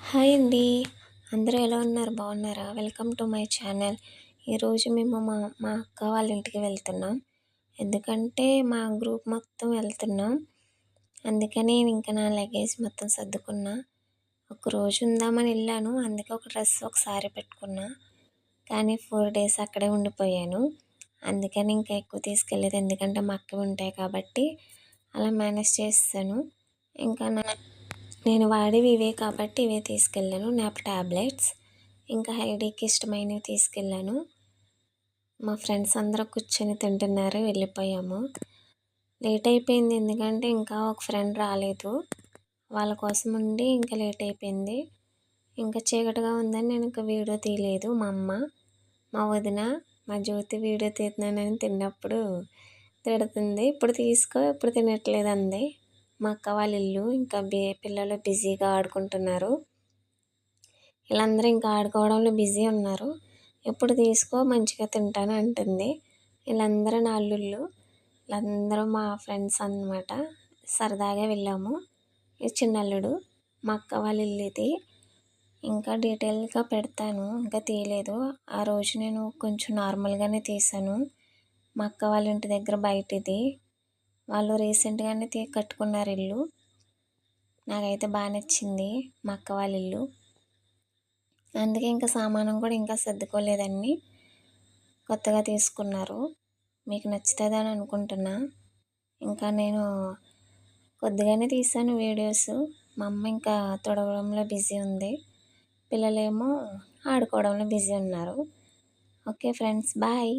Hi అండి. అందరూ ఎలా ఉన్నారు? బాగున్నారా? Welcome to my channel. ఈరోజు మేము మా అక్క వాళ్ళ ఇంటికి వెళ్తున్నాం. ఎందుకంటే మా గ్రూప్ మొత్తం వెళ్తున్నాం. అందుకని ఇంకా నా లగేజ్ మొత్తం సర్దుకున్నా. ఒకరోజు ఉందామని వెళ్ళాను. అందుకే ఒక డ్రెస్ ఒకసారి పెట్టుకున్నా. కానీ 4 డేస్ అక్కడే ఉండిపోయాను. అందుకని ఇంకా ఎక్కువ తీసుకెళ్ళలేదు. ఎందుకంటే మా అక్కవి ఉంటాయి కాబట్టి అలా మేనేజ్ చేస్తాను. ఇంకా నేను వాడేవి ఇవే కాబట్టి ఇవే తీసుకెళ్ళాను. టాబ్లెట్స్ ఇంకా హైడీకి ఇష్టమైనవి తీసుకెళ్ళాను. మా ఫ్రెండ్స్ అందరూ కూర్చొని తింటున్నారు. వెళ్ళిపోయాము. లేట్ అయిపోయింది ఎందుకంటే ఇంకా ఒక ఫ్రెండ్ రాలేదు. వాళ్ళ కోసం ఉండి ఇంకా లేట్ అయిపోయింది. ఇంకా చీకటిగా ఉందని నేను ఇంకా వీడియో తీయలేదు. మా వదిన మా జ్యోతి వీడియో తీస్తున్నానని తిన్నప్పుడు తిడుతుంది. ఇప్పుడు తీసుకో, ఇప్పుడు తినట్లేదు అంది. మా అక్క వాళ్ళ ఇల్లు ఇంకా పిల్లలు బిజీగా ఆడుకుంటున్నారు. వీళ్ళందరూ ఇంకా ఆడుకోవడంలో బిజీ ఉన్నారు. ఎప్పుడు తీసుకో, మంచిగా తింటాను అంటుంది. వీళ్ళందరూ నా అల్లుళ్ళు. వీళ్ళందరూ మా ఫ్రెండ్స్ అన్నమాట. సరదాగా వెళ్ళాము. ఇది చిన్న అల్లుడు. మా అక్క వాళ్ళ ఇల్లు ఇది. ఇంకా డీటెయిల్గా పెడతాను. ఇంకా తీయలేదు. ఆ రోజు నేను కొంచెం నార్మల్గానే తీసాను. మా అక్క వాళ్ళ ఇంటి దగ్గర బయట ఇది. వాళ్ళు రీసెంట్గానే కట్టుకున్నారు ఇల్లు. నాకైతే బాగా నచ్చింది మా అక్క వాళ్ళ ఇల్లు. అందుకే ఇంకా సామానం కూడా ఇంకా సర్దుకోలేదండి. కొత్తగా తీసుకున్నారు. మీకు నచ్చుతుందని అనుకుంటున్నా. ఇంకా నేను కొద్దిగానే తీసాను వీడియోస్. మా అమ్మ ఇంకా తుడవడంలో బిజీ ఉంది. పిల్లలేమో ఆడుకోవడంలో బిజీ ఉన్నారు. Okay friends, bye.